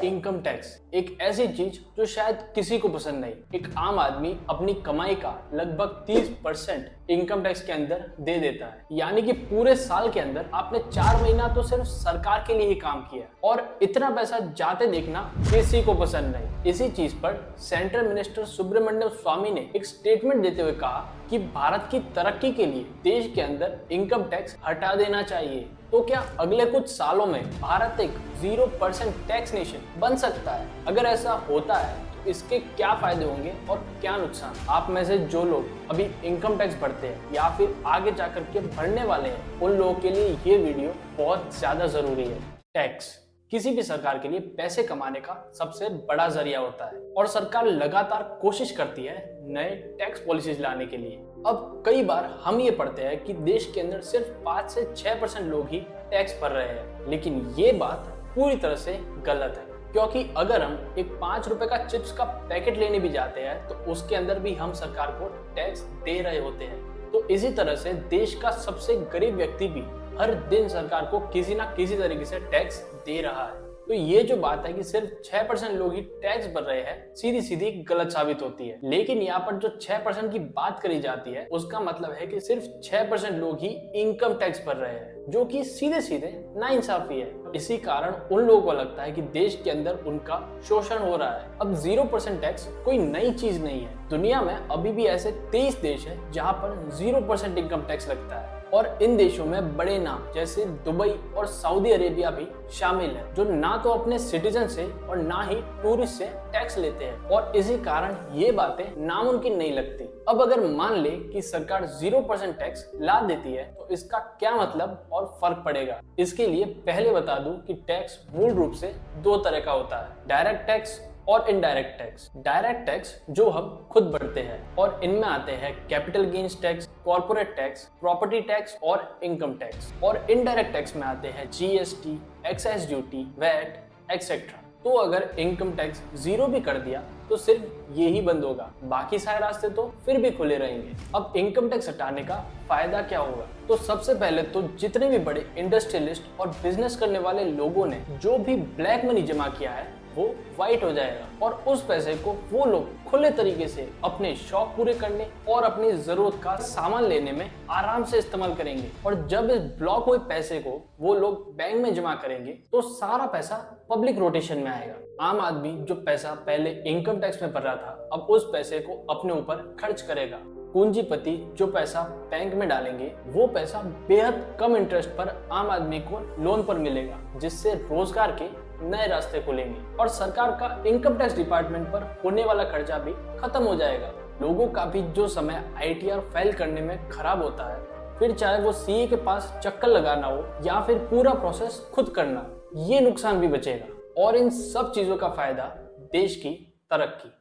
Income tax एक ऐसी चीज जो शायद किसी को पसंद नहीं। एक आम आदमी अपनी कमाई का लगभग 30% इनकम टैक्स के अंदर दे देता है, यानी कि पूरे साल के अंदर आपने 4 महीना तो सिर्फ सरकार के लिए ही काम किया और इतना पैसा जाते देखना किसी को पसंद नहीं। इसी चीज पर सेंट्रल मिनिस्टर सुब्रमण्यम स्वामी ने एक स्टेटमेंट देते हुए कहा कि भारत की तरक्की के लिए देश के अंदर इनकम टैक्स हटा देना चाहिए। तो क्या अगले कुछ सालों में भारत एक 0% टैक्स नेशन बन सकता है? अगर ऐसा होता है तो इसके क्या फायदे होंगे और क्या नुकसान? आप में से जो लोग अभी इनकम टैक्स भरते हैं या फिर आगे जाकर के भरने वाले हैं, उन लोगों के लिए ये वीडियो बहुत ज्यादा जरूरी है। टैक्स किसी भी सरकार के लिए पैसे कमाने का सबसे बड़ा जरिया होता है और सरकार लगातार कोशिश करती है नए टैक्स पॉलिसीज लाने के लिए। अब कई बार हम ये पढ़ते हैं कि देश के अंदर सिर्फ 5 से 6% लोग ही टैक्स भर रहे हैं, लेकिन ये बात पूरी तरह से गलत है। क्योंकि अगर हम एक 5 रुपए का चिप्स का पैकेट लेने भी जाते हैं तो उसके अंदर भी हम सरकार को टैक्स दे रहे होते हैं। तो इसी तरह से देश का सबसे गरीब व्यक्ति भी हर दिन सरकार को किसी ना किसी तरीके से टैक्स दे रहा है। तो ये जो बात है कि सिर्फ 6% लोग ही टैक्स भर रहे हैं, सीधी सीधी गलत साबित होती है। लेकिन यहाँ पर जो 6% की बात करी जाती है उसका मतलब है कि सिर्फ 6% लोग ही इनकम टैक्स भर रहे हैं, जो कि सीधे सीधे नाइंसाफी है। इसी कारण उन लोगों को लगता है कि देश के अंदर उनका शोषण हो रहा है। अब 0% टैक्स कोई नई चीज नहीं है। दुनिया में अभी भी ऐसे 23 देश है जहाँ पर 0% इनकम टैक्स लगता है और इन देशों में बड़े नाम जैसे दुबई और सऊदी अरेबिया भी शामिल है, जो ना तो अपने सिटीजन से और ना ही टूरिस्ट से टैक्स लेते हैं और इसी कारण ये बातें नामुमकिन नहीं लगती। अब अगर मान ले कि सरकार 0% टैक्स ला देती है तो इसका क्या मतलब और फर्क पड़ेगा? इसके लिए पहले बता दूं कि टैक्स मूल रूप से 2 तरह का होता है, डायरेक्ट टैक्स और इनडायरेक्ट टैक्स। डायरेक्ट टैक्स जो हम खुद भरते हैं और इनमें आते हैं capital gains tax, corporate tax, property tax और इनकम टैक्स। और इनडायरेक्ट टैक्स में आते हैं GST, excise duty, VAT etcetera. तो अगर इनकम टैक्स 0 भी कर दिया तो सिर्फ ये ही बंद होगा, बाकी सारे रास्ते तो फिर भी खुले रहेंगे। अब इनकम टैक्स हटाने का फायदा क्या होगा? तो सबसे पहले तो जितने भी बड़े इंडस्ट्रियलिस्ट और बिजनेस करने वाले लोगों ने जो भी ब्लैक मनी जमा किया है वो व्हाइट हो जाएगा और उस पैसे को वो लोग खुले तरीके से अपने शौक पूरे करने और अपनी जरूरत का सामान लेने में आराम से इस्तेमाल करेंगे। और जब इस ब्लॉक हुए पैसे को वो लोग बैंक में जमा करेंगे तो सारा पैसा पब्लिक रोटेशन में आएगा। आम आदमी जो पैसा पहले इनकम टैक्स में भर रहा था अब उस पैसे को अपने ऊपर खर्च करेगा। पूंजीपति जो पैसा बैंक में डालेंगे वो पैसा बेहद कम इंटरेस्ट पर आम आदमी को लोन पर मिलेगा, जिससे रोजगार के नए रास्ते खुलेंगे और सरकार का इनकम टैक्स डिपार्टमेंट पर होने वाला खर्चा भी खत्म हो जाएगा। लोगों का भी जो समय आईटीआर फाइल करने में खराब होता है, फिर चाहे वो सीए के पास चक्कर लगाना हो या फिर पूरा प्रोसेस खुद करना, ये नुकसान भी बचेगा। और इन सब चीजों का फायदा देश की तरक्की।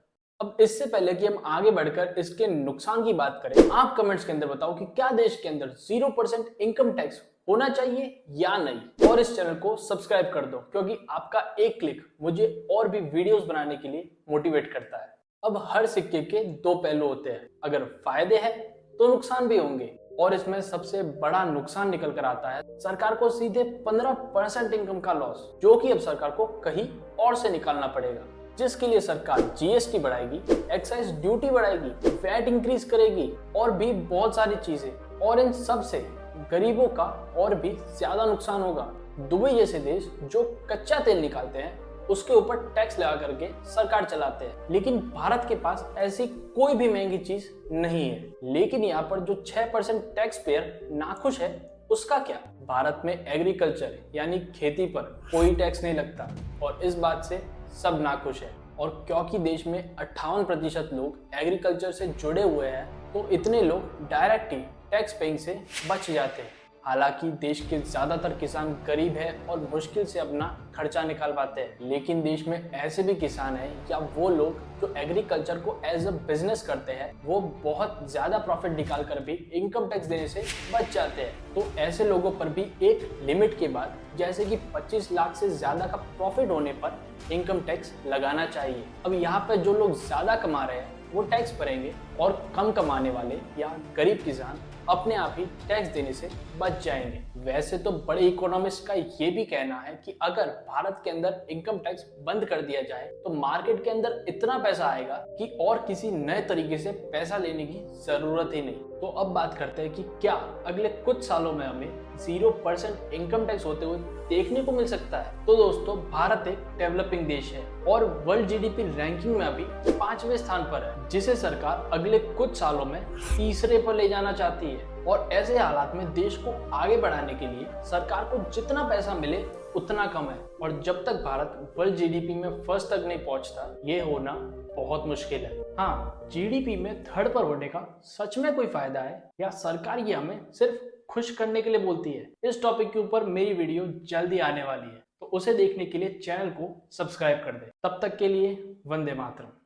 अब इससे पहले कि हम आगे बढ़कर इसके नुकसान की बात करें, आप कमेंट्स के अंदर बताओ कि क्या देश के अंदर 0% इनकम टैक्स होना चाहिए या नहीं। और इस चैनल को सब्सक्राइब कर दो क्योंकि आपका एक क्लिक मुझे और भी वीडियोस बनाने के लिए मोटिवेट करता है। अब हर सिक्के के 2 पहलू होते हैं, अगर फायदे हैं तो नुकसान भी होंगे और इसमें सबसे बड़ा नुकसान निकल कर आता है सरकार को सीधे 15% इनकम का लॉस, जो कि अब सरकार को कहीं और से निकालना पड़ेगा, जिसके लिए सरकार जीएसटी बढ़ाएगी, एक्साइज ड्यूटी बढ़ाएगी, वैट इंक्रीज करेगी और भी बहुत सारी चीजें। और इन सब से गरीबों का और भी ज्यादा नुकसान होगा। दुबई जैसे देश जो कच्चा तेल निकालते हैं उसके ऊपर टैक्स लगा करके सरकार चलाते हैं, लेकिन भारत के पास ऐसी कोई भी महंगी चीज नहीं है। लेकिन यहाँ पर जो 6% टैक्स पेयर नाखुश है उसका क्या? भारत में एग्रीकल्चर यानी खेती पर कोई टैक्स नहीं लगता और इस बात से सब नाखुश है। और क्योंकि देश में 58% लोग एग्रीकल्चर से जुड़े हुए हैं तो इतने लोग डायरेक्ट ही टैक्स पेइंग से बच जाते हैं। हालांकि देश के ज्यादातर किसान गरीब हैं और मुश्किल से अपना खर्चा निकाल पाते हैं, लेकिन देश में ऐसे भी किसान हैं या वो लोग जो एग्रीकल्चर को एज अ बिजनेस करते हैं, वो बहुत ज्यादा प्रॉफिट निकाल कर भी इनकम टैक्स देने से बच जाते हैं। तो ऐसे लोगों पर भी एक लिमिट के बाद जैसे कि 25 लाख से ज्यादा का प्रॉफिट होने पर इनकम टैक्स लगाना चाहिए। अब यहाँ पे जो लोग ज्यादा कमा रहे हैं वो टैक्स भरेंगे और कम कमाने वाले या गरीब किसान अपने आप ही टैक्स देने से बच जाएंगे। वैसे तो बड़े इकोनॉमिस्ट का ये भी कहना है कि अगर भारत के अंदर इनकम टैक्स बंद कर दिया जाए तो मार्केट के अंदर इतना पैसा आएगा कि और किसी नए तरीके से पैसा लेने की जरूरत ही नहीं। तो अब बात करते हैं कि क्या अगले कुछ सालों में हमें 0% इनकम टैक्स होते हुए देखने को मिल सकता है। तो दोस्तों, भारत एक डेवलपिंग देश है और वर्ल्ड जीडीपी रैंकिंग में अभी 5वें स्थान पर है, जिसे सरकार अगले कुछ सालों में तीसरे पर ले जाना चाहती है। और ऐसे हालात में देश को आगे बढ़ाने के लिए सरकार को जितना पैसा मिले उतना कम है, और जब तक भारत वर्ल्ड जीडीपी में फर्स्ट तक नहीं पहुंचता, ये होना बहुत मुश्किल है। हाँ, जीडीपी में थर्ड पर होने का सच में कोई फायदा है या सरकार ये हमें सिर्फ खुश करने के लिए बोलती है? इस टॉपिक के ऊपर मेरी वीडियो जल्दी आने वाली है, तो उसे देखने के लिए चैनल को सब्सक्राइब कर दे। तब तक के लिए वंदे मातरम।